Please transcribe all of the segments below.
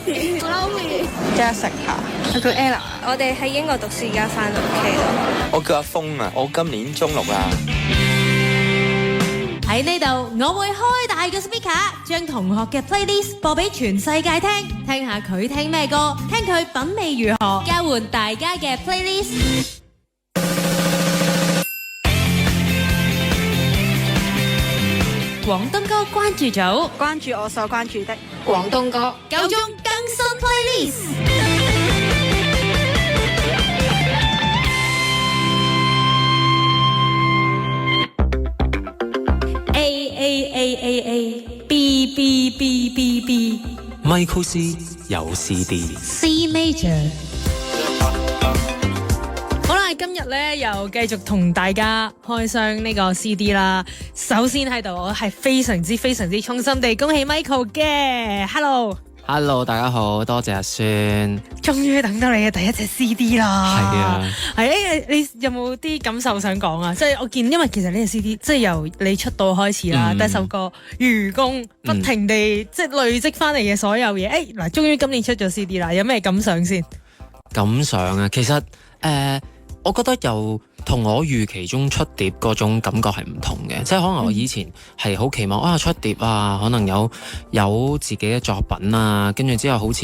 Chloe、Jessica， 我叫 Ella， 我哋喺英國讀書，而家翻到屋企咯。我叫阿峰啊，我今年中6啦。喺呢度，我會開大個 speaker，將同學嘅 playlist 播俾全世界聽，聽下佢聽咩歌，聽佢品味如何，交換大家嘅 playlist。廣東歌關注組，關注我所關注的廣東歌夠鐘更新 playlist。A Michael C 有 CD。C major。好啦，今日咧又繼續同大家開箱呢個 CD 啦。首先喺度，我係非常之衷心地恭喜 Michael 嘅 ，Hello， 大家好，多謝阿孫，終於等到你嘅第一隻 CD 啦。係啊，係你有冇啲感受想講啊？即係我見，因為其實呢隻 CD 即係由你出道開始啦，第一首歌愚公不停地即係累積翻嚟嘅所有嘢。嗱，終於今年出咗 CD 啦，有咩感想先？感想啊，其實我覺得又同我預期中出碟嗰種感覺係唔同嘅，即係可能我以前係好期望出碟啊，可能有自己嘅作品啊，跟住之後好似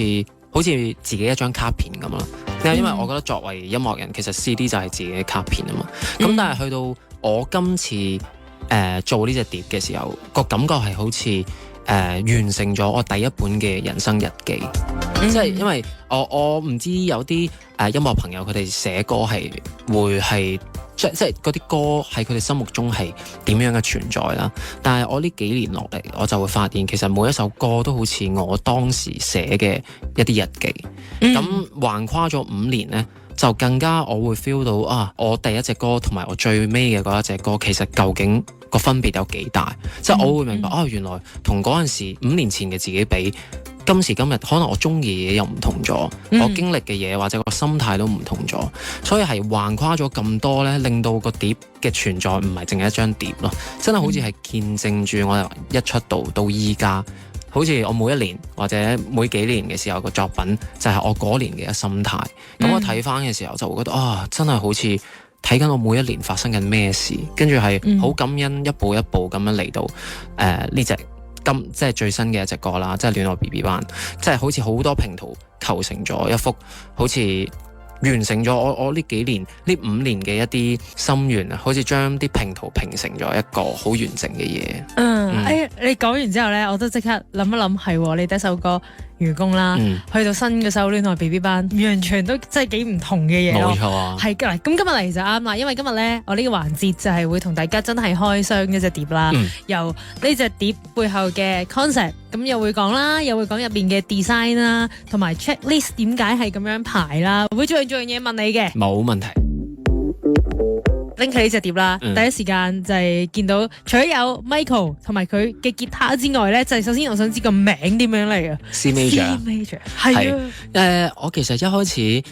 自己一張卡片咁啦。因為我覺得作為音樂人，其實 CD 就係自己嘅卡片啊嘛。咁但係去到我今次做呢隻碟嘅時候，個感覺係好似完成咗我第一本嘅人生日記。即係因為我唔知有啲音樂朋友佢哋寫歌係會係即係嗰啲歌喺佢哋心目中係點樣嘅存在啦。但係我呢幾年落嚟，我就會發現其實每一首歌都好似我當時寫嘅一啲日記。咁橫跨咗5年呢，就更加我會 feel 到我第一隻歌同埋我最尾嘅嗰一隻歌，其實究竟個分別有幾大？即係我會明白原來同嗰陣時5年前嘅自己比，今時今日可能我中意嘅嘢又唔同咗，我經歷嘅嘢或者個心態都唔同咗，所以係橫跨咗咁多咧，令到個碟嘅存在唔係淨係一張碟咯，真係好似係見證住我由一出道到依家，好似我每一年或者每幾年嘅時候個作品就係我嗰年嘅心態。咁我睇翻嘅時候就會覺得真係好似睇緊我每一年發生緊咩事，跟住係好感恩一步一步咁樣嚟到呢隻即係最新嘅一隻歌啦，即係戀愛 BB 班，即係好似好多拼圖構成咗一幅，好似完成咗我呢幾年呢5年嘅一啲心願啊，好似將啲拼圖拼成咗一個好完整嘅嘢。你講完之後咧，我都即刻諗一諗，係你第一首歌愚公啦，去到新嘅首戀愛 BB 班，完全都真係幾唔同嘅嘢咯。冇錯啊，係㗎。咁今日嚟就啱啦，因為今日咧我呢個環節就係會同大家真係開箱一隻碟啦，由呢隻碟背後嘅 concept， 咁又會講啦，又會講入邊嘅 design 啦，同埋 checklist 點解係咁樣排啦，會做樣嘢問你嘅。冇問題。拎起呢隻碟啦，第一時間就係見到除咗有 Michael 同埋佢嘅吉他之外咧，就係首先我想知個名點樣嚟啊 ？C major 係啊。我其實一開始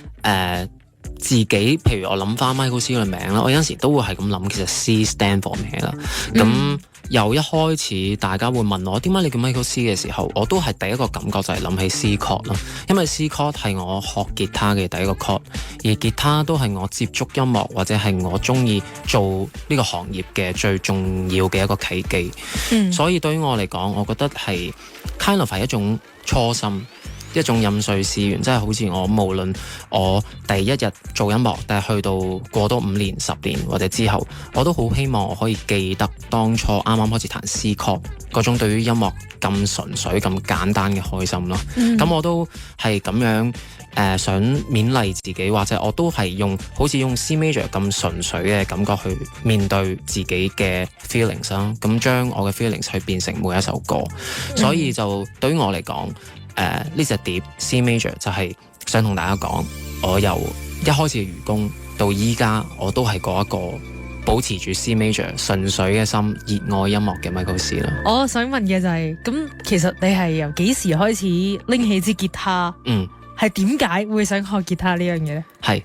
自己，譬如我諗翻 Michael C 嘅名啦，我有陣時都會係咁諗，其實 C stand for 咩啦？咁由一開始大家會問我點解你叫 Michael C 嘅時候，我都係第一個感覺就係諗起 C chord 咯，因為 C chord 係我學吉他嘅第一個 chord， 而吉他都係我接觸音樂或者係我中意做呢個行業嘅最重要嘅一個契機。所以對於我嚟講，我覺得係 kind of 係一種初心。一種飲水思源，即係好似我無論我第一日做音樂，但係去到過多5年、10年或者之後，我都好希望我可以記得當初啱啱開始彈 C chord 嗰種對於音樂咁純粹、咁簡單嘅開心咯。咁我都係咁樣想勉勵自己，或者我都係好似用 C major 咁純粹嘅感覺去面對自己嘅 feelings 啦。咁將我嘅 feelings 去變成每一首歌，所以就對於我嚟講。呢隻碟 C major 就係想同大家講，我由一開始嘅愚公到依家，我都係嗰一個保持住 C major 純粹嘅心，熱愛音樂嘅 Michael C 啦。我想問嘅就係，咁其實你係由幾時開始拎起支吉他？係點解會想學吉他呢樣嘢咧？係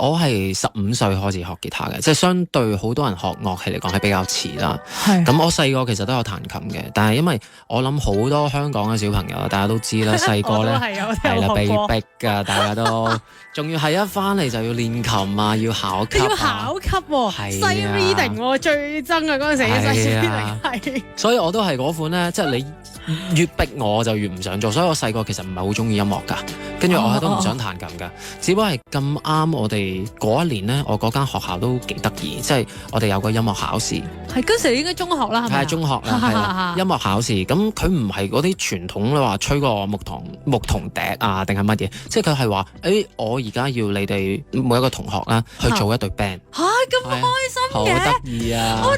我係15歲開始學吉他嘅，即係相對好多人學樂器嚟講係比較遲啦。咁我細個其實都有彈琴嘅，但係因為我諗好多香港嘅小朋友大家都知啦，細個咧係啦被逼㗎，大家都仲要係一翻嚟就要練琴啊，要考級要考級喎，西 reading 喎，最憎啊嗰陣時嘅西 reading 係。所以我都係嗰款咧，即係你越逼我就越唔想做，所以我細個其實唔係好中意音樂㗎，跟住我都唔想彈琴㗎，只不過係咁啱我哋嗰一年咧，我嗰間學校都幾得意，即係我哋有個音樂考試。係嗰時應該中學啦，係咪？係中學啦，係啦，音樂考試。咁佢唔係嗰啲傳統你話吹個牧童笛啊，定係乜嘢？即係佢係話，我而家要你哋每一個同學啦去做一隊 band。嚇咁開心嘅，好得意啊！我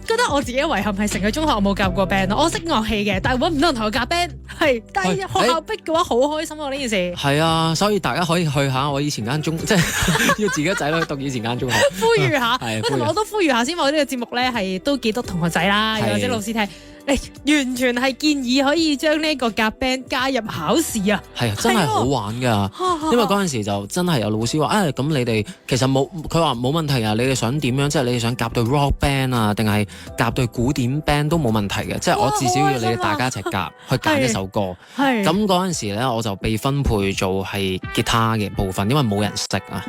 覺得我自己嘅遺憾係成個中學我冇夾過 band 咯，我識樂器嘅，但係揾唔到人同我夾 band。係，但係學校逼嘅話好開心喎呢件事。係啊，所以大家可以去下我以前間中，即係要自己仔女讀以前間中學。呼籲下，同埋我都呼籲下先，我呢個節目咧係都幾多同學仔啦，又或者老師聽。完全係建議可以將呢個夾 band 加入考試啊！係啊，真係好玩㗎，因為嗰陣時就真係有老師話，咁你哋其實冇，佢話冇問題啊，你哋想點樣？即係你哋想夾對 rock band 啊，定係夾對古典 band 都冇問題嘅，即係我至少要你哋大家一齊夾去揀一首歌。咁嗰陣時咧，我就被分配做係吉他嘅部分，因為冇人識啊。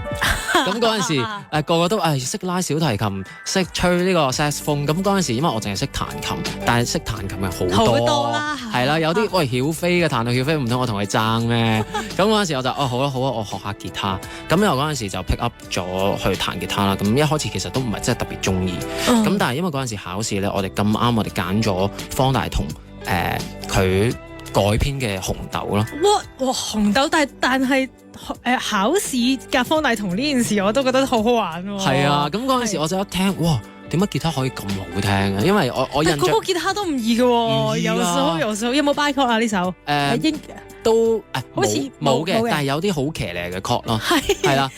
咁嗰陣時個個都識拉小提琴，識吹呢個 saxophone。咁嗰陣時因為我淨係識彈琴，但係識彈琴嘅好多啦，係啦，有啲曉飛嘅彈到曉飛，唔通我同佢爭咩？咁嗰陣時我就好啊，我學下吉他。咁又嗰陣時就 pick up 咗去彈吉他啦。咁一開始其實都唔係真係特別中意。咁但係因為嗰陣時考試咧，我哋咁啱，我哋揀咗方大同佢改編嘅紅豆咯。哇紅豆，但係考試夾方大同呢件事我都覺得好好玩喎。係啊，咁嗰陣時我就一聽，哇！點解吉他可以咁好聽啊？因為我印象嗰個吉他都唔易嘅喎，有數有冇 by chord 啊？呢首都好似冇嘅，但係有啲好騎呢嘅 chord 咯，係啦。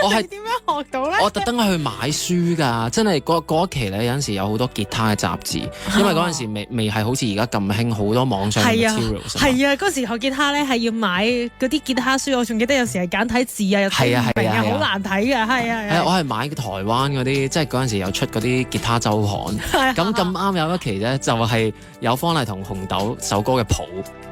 我係點樣學到咧？我特登去買書㗎，真係嗰一期咧有陣時有好多吉他嘅雜誌，因為嗰陣時未係好似而家咁興好多網上嘅 materials。係啊，嗰時學吉他咧係要買嗰啲吉他書，我仲記得有時係簡體字啊，又睇唔明啊，好難睇嘅，係啊。我係買台灣嗰啲，即係嗰陣時有出嗰啲吉他週刊，咁啱有一期咧就係有方大同紅豆首歌嘅譜。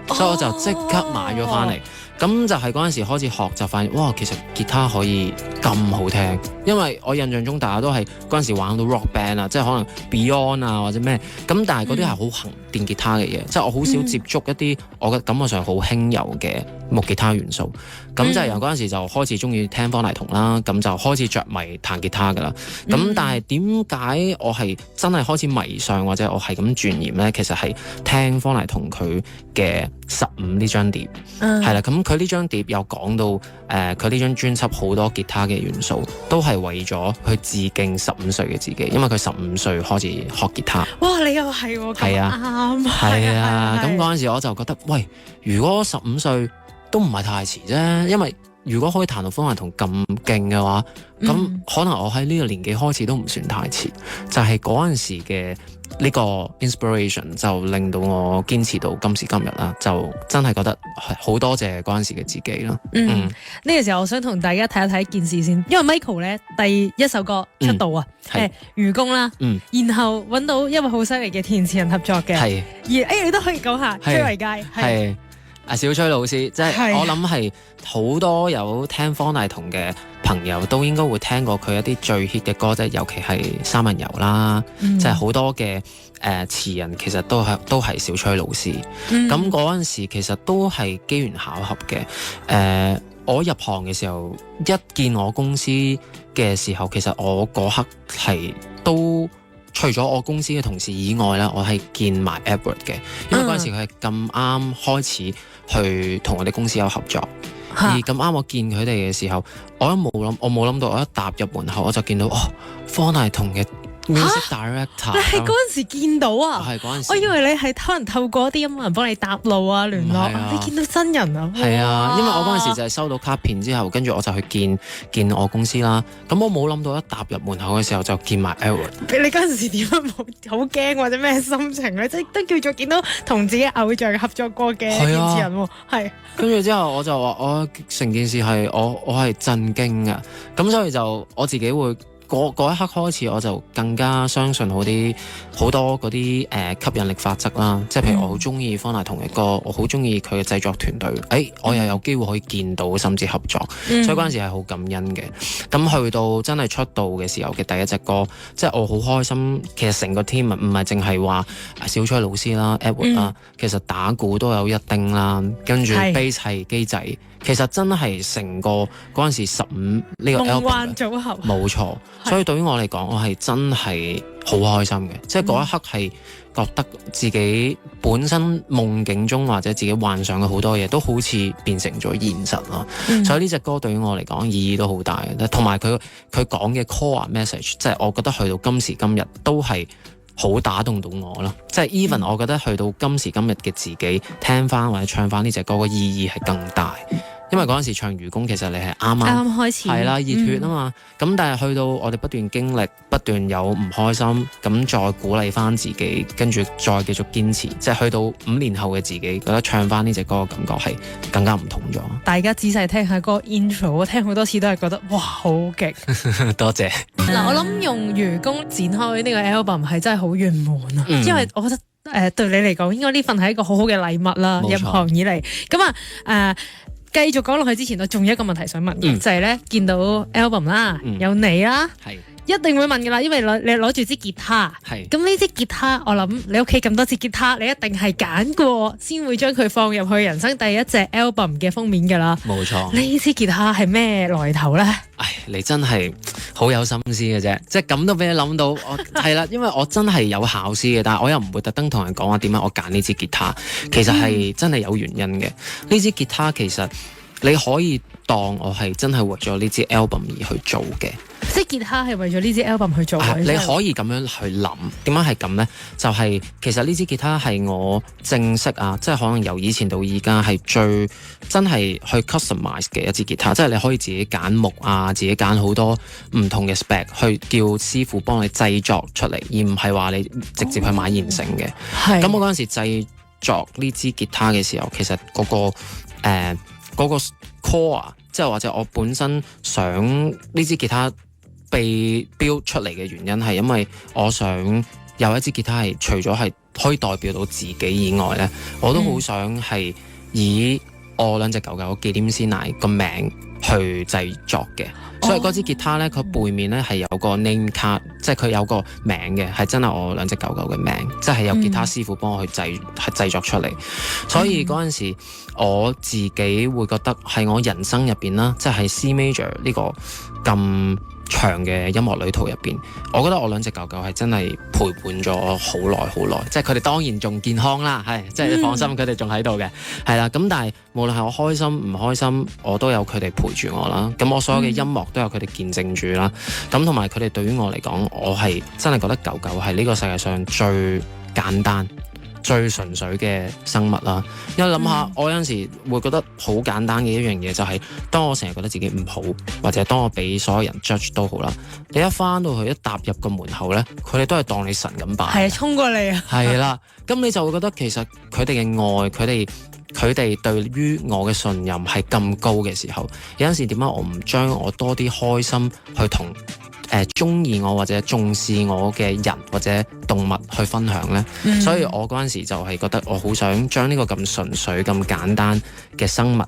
所以我就即刻買咗翻嚟，咁就係嗰陣時開始學就發現，哇！其實吉他可以咁好聽，因為我印象中大家都係嗰陣時玩到 rock band 啊，即係可能 Beyond 啊或者咩，咁但係嗰啲係好行電吉他嘅嘢，即係我好少接觸一啲我嘅感覺上好輕柔嘅木吉他元素，咁就係由嗰陣時就開始中意聽方大同啦，咁就開始着迷彈吉他噶啦，咁但係點解我係真係開始迷上或者我係咁鑽研咧？其實係聽方大同佢嘅15呢張碟，係啦，咁佢呢張碟有講到佢呢張專輯好多吉他嘅元素，都係為咗去致敬15歲嘅自己，因為佢15歲開始學吉他。哇！你又係喎，係啊，啱，係啊，咁嗰陣時我就覺得，喂，如果15歲都唔係太遲啫，因為如果可以彈到方大同咁勁嘅話，咁可能我喺呢個年紀開始都唔算太遲，就係嗰陣時嘅呢個 inspiration 就令到我堅持到今時今日啦，就真係覺得好多謝嗰陣時嘅自己啦。呢個時候我想同大家睇一睇件事先，因為 Michael 咧第一首歌出道啊，愚公啦，然後揾到一位好犀利嘅填詞人合作嘅，而你都可以講下崔維佳係。小崔老師，即係我諗係好多有聽方大同嘅朋友都應該會聽過佢一啲最 hit 嘅歌，即係尤其係三文遊啦，即係好多嘅詞人其實都係小崔老師。咁嗰陣時其實都係機緣巧合嘅。我入行嘅時候，一見我公司嘅時候，其實我嗰刻係都除咗我公司嘅同事以外啦，我係見埋 Edward 嘅，因為嗰陣時佢係咁啱開始去同我哋公司有合作，而咁啱我見佢哋嘅時候，我冇諗到，我一踏入門口我就見到方大同嘅 music director。你係嗰陣時見到啊？係嗰陣時。我以為你係可能透過啲音樂人幫你搭路啊、聯絡啊，你見到真人啊？係啊，因為我嗰陣時就係收到卡片之後，跟住我就去見我公司啦。咁我冇諗到一踏入門口嘅時候就見埋 Edward。你嗰陣時點樣冇好驚或者咩心情咧？即係都叫做見到同自己偶像合作過嘅主持人喎。係。跟住之後我就話我成件事係我係震驚嘅，咁所以就我自己會。嗰一刻開始，我就更加相信好多嗰啲吸引力法則啦。即係譬如我好中意方大同嘅歌，我好中意佢嘅製作團隊。我又有機會可以見到，甚至合作，所以嗰陣時係好感恩嘅。咁去到真係出道嘅時候嘅第一隻歌，即係我好開心。其實成個 team 唔係淨係話小崔老師啦、Edward 啦，其實打鼓都有一丁啦，跟住 bass 係機仔。其實真係成個嗰陣時15呢個 album 夢幻組合，冇錯。所以對於我嚟講，我係真係好開心嘅，即係嗰一刻係覺得自己本身夢境中或者自己幻想嘅好多嘢都好似變成咗現實咯。所以呢隻歌對於我嚟講意義都好大嘅，同埋佢講嘅 core message， 即係我覺得去到今時今日都係好打動到我咯。即係 even 我覺得去到今時今日嘅自己聽翻或者唱翻呢隻歌嘅意義係更大。因為嗰陣時唱愚公，其實你係啱開始係啦，熱血啊嘛。咁但係去到我哋不斷經歷，不斷有唔開心，咁再鼓勵翻自己，跟住再繼續堅持。即係去到5年後嘅自己，覺得唱翻呢隻歌嘅感覺係更加唔同咗。大家仔細聽下個 intro， 我聽好多次都係覺得哇好勁。多謝。嗱，我諗用愚公展開呢個 album 係真係好圓滿啊，因為我覺得對你嚟講，應該呢份係一個好好嘅禮物啦。入行以嚟，咁繼續講落去之前，我仲有一個問題想問嘅，就係咧見到 album 啦，有你啦，一定會問噶啦，因為你攞住支吉他，咁呢支吉他，我諗你屋企咁多支吉他，你一定係揀過先會將佢放入去人生第一隻 album 嘅封面噶啦。冇錯。呢支吉他係咩來頭咧？你真係好有心思嘅啫，即係咁都俾你諗到。係啦，因為我真係有考試嘅，但係我又唔會特登同人講話點解我揀呢支吉他，其實係真係有原因嘅。呢支吉他其實你可以當我係真係為咗呢支 album 而去做嘅。即係吉他係為咗呢支 album 去做嘅。你可以咁樣去諗，點解係咁呢？就係其實呢支吉他係我正式即係可能由以前到而家係最真係去 customize 嘅一支吉他，即係你可以自己揀木自己揀好多唔同嘅 spec 去叫師傅幫你製作出嚟，而唔係話你直接去買現成嘅。咁我嗰陣時製作呢支吉他嘅時候，其實嗰個 core 即係或者我本身想呢支吉他被 build 出嚟嘅原因係因為我想有一支吉他係除咗係可以代表到自己以外咧，我都好想係以我兩隻狗狗忌廉鮮奶個名去製作嘅。所以嗰支吉他咧，佢背面咧係有個 name card， 即係佢有個名嘅，係真係我兩隻狗狗嘅名，即係有吉他師傅幫我去製作出嚟。所以嗰陣時我自己會覺得係我人生入邊啦，即係 C major 呢個咁長嘅音樂旅途入邊，我覺得我兩隻狗狗係真係陪伴咗好耐好耐，即係佢哋當然仲健康啦，係即係你放心，佢哋仲喺度嘅，係啦。咁但係無論係我開心唔開心，我都有佢哋陪住我啦。咁我所有嘅音樂都有佢哋見證住啦。咁同埋佢哋對於我嚟講，我係真係覺得狗狗係呢個世界上最簡單最純粹嘅生物啦。因為諗下，我有陣時會覺得好簡單嘅一樣嘢，就係當我成日覺得自己唔好，或者當我俾所有人 judge 都好啦，你一翻到去一踏入個門口咧，佢哋都係當你神咁拜，係衝過嚟啊，係啦。咁你就會覺得其實佢哋嘅愛，佢哋對於我嘅信任係咁高嘅時候，有陣時點解我唔將我多啲開心去同中意我或者重視我嘅人或者動物去分享呢？所以我嗰陣時就係覺得我好想將呢個咁純粹咁簡單嘅生物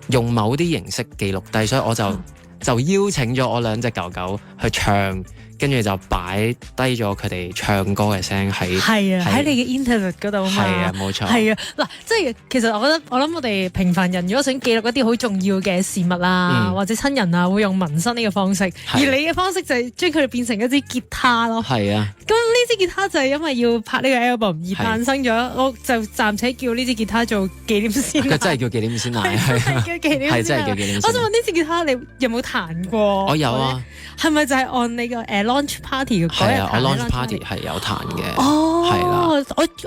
用某啲形式記錄低，所以我就邀請咗我兩隻狗狗去唱，跟住就擺低咗佢哋唱歌嘅聲喺喺你嘅 internet 嗰度嘛。係啊，冇錯。係啊，嗱，即係其實我諗我哋平凡人如果想記錄一啲好重要嘅事物啊，或者親人啊，會用紋身呢個方式，而你嘅方式就係將佢哋變成一支吉他咯。係啊。咁呢支吉他就係因為要拍呢個 album 而誕生咗，我就暫且叫呢支吉他做忌廉鮮奶。佢真係叫忌廉鮮奶，係叫忌廉鮮奶。係真係叫忌廉鮮奶。我想問呢支吉他你有冇彈過？我有啊。係咪就係按你個 launch party 嘅嗰日係啊，我 launch party party 係有彈嘅。哦，係啦，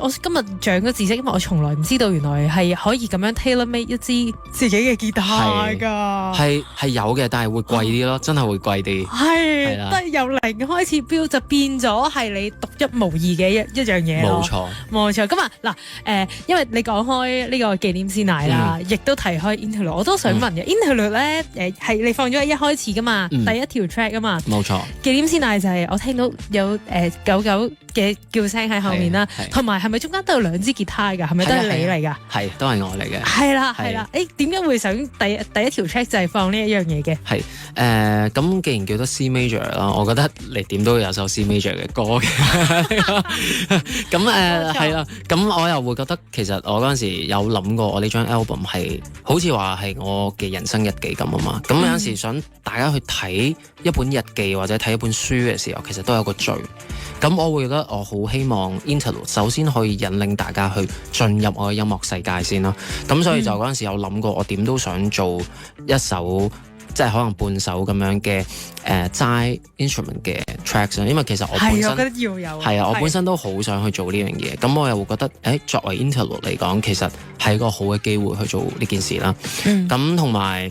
我今日長咗知識，因為我從來唔知道原來係可以咁樣 tailor made 一支自己嘅吉他㗎。係有嘅，但係會貴啲咯，真係會貴啲。係啦，但係由零開始標就變咗係你獨一無二嘅一樣嘢咯。冇錯。咁啊嗱，因為你講開呢個紀念師奶啦，亦都提開 Interlude， 我都想問嘅 Interlude 咧，係你放咗喺一開始㗎嘛，第一條 track 啊嘛。冇錯。紀念師奶就係我聽到有狗狗嘅叫聲喺後面啦，同埋係咪中間都有兩支吉他㗎？係咪都係你嚟㗎？係，都係我嚟嘅。係啦。誒點解會想第一條 track 就係放呢一樣嘢嘅？係咁既然叫得 C major 啦，我覺得你點都會有首 C major 嘅歌嘅。咁係啦，咁我又會覺得其實我嗰陣時有諗過，我呢張 album 係好似話係我嘅人生日記咁啊嘛。咁有陣時想大家去睇一本日記或者睇一本書嘅時候，其實都有個序。咁我會覺得我好希望 Interlude 首先可以引領大家去進入我嘅音樂世界先啦。咁所以就嗰陣時有諗過，我點都想做一首即係可能半首咁樣嘅齋 instrument 嘅 tracks， 因為其實我本身我覺得要有係啊，我本身都好想去做呢樣嘢。咁我又會覺得作為 Interlude 嚟講，其實係一個好嘅機會去做呢件事啦。咁同埋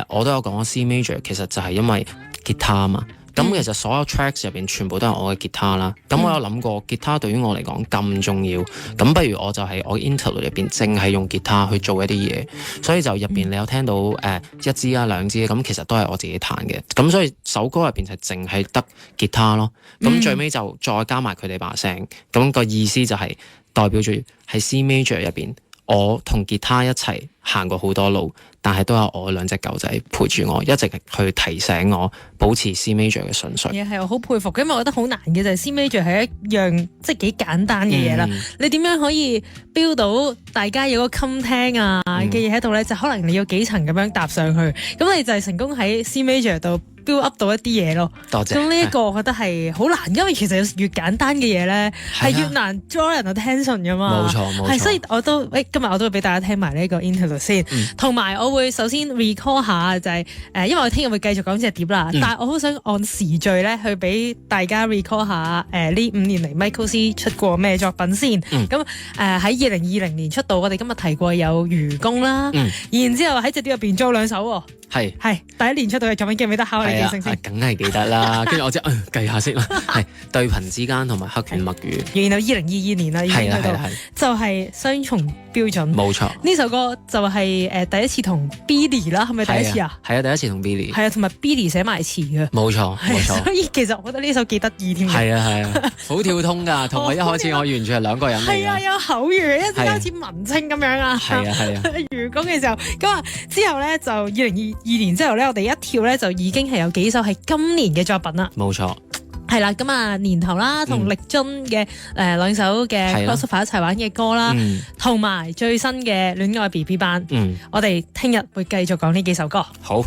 我都有講 C major， 其實就係因為吉他啊嘛。咁其實所有 tracks 入邊全部都係我嘅吉他啦。咁我有諗過吉他對於我嚟講咁重要，咁不如我就係我 Interlude 入邊淨係用吉他去做一啲嘢，所以就入邊你有聽到一支啊兩支，咁其實都係我自己彈嘅。咁所以首歌入邊就淨係得吉他咯。咁最尾就再加埋佢哋把聲，咁個意思就係代表住喺 C major 入邊，我同吉他一齊行過好多路，但係都有我兩隻狗仔陪住我，一直去提醒我保持 C major 嘅順序。嘢係我好佩服，因為我覺得好難嘅就係 C major 係一樣即係幾簡單嘅嘢啦。你點樣可以標到大家有個襟聽啊嘅嘢喺度咧？就可能你要幾層咁樣搭上去，咁你就係成功喺 C major 度build up 到一啲嘢咯。多謝。咁呢一個我覺得係好難，因為其實越簡單嘅嘢咧係越難 draw 人 attention 噶嘛。冇錯。係，所以我都今日我都會俾大家聽埋呢個 Interlude 先，同埋我會首先 recall 下就係因為我聽日會繼續講隻碟啦，但係我好想按時序咧去俾大家 recall 下呢5年嚟 Michael C 出過咩作品先。咁喺2020年出道，我哋今日提過有愚公啦，然之後喺隻碟入邊仲有2首喎。係第一年出道嘅作品記唔記得？考你記性先。梗係記得啦，跟住我即係計下先啦。係對頻之間同埋黑犬墨魚。然後2022年啦已經喺度，就係雙重標準。冇錯。呢首歌就係第一次同 Billy 啦，係咪第一次啊？係啊，第一次同 Billy。係啊，同埋 Billy 寫埋詞嘅。冇錯。所以其實我覺得呢首幾得意添。係啊，好跳通㗎，同埋一開始我完全係兩個人嚟嘅。係啊，有口語，一陣間好似文青咁樣啊。係啊。愚公嘅時候，咁啊之後咧就2022年之後咧，我哋一跳咧就已經係有幾首係今年嘅作品啦。冇錯。係啦，咁啊年頭啦，同力臻嘅2首嘅 crossover 一齊玩嘅歌啦，同埋最新嘅戀愛 BB 班。我哋聽日會繼續講呢幾首歌。好。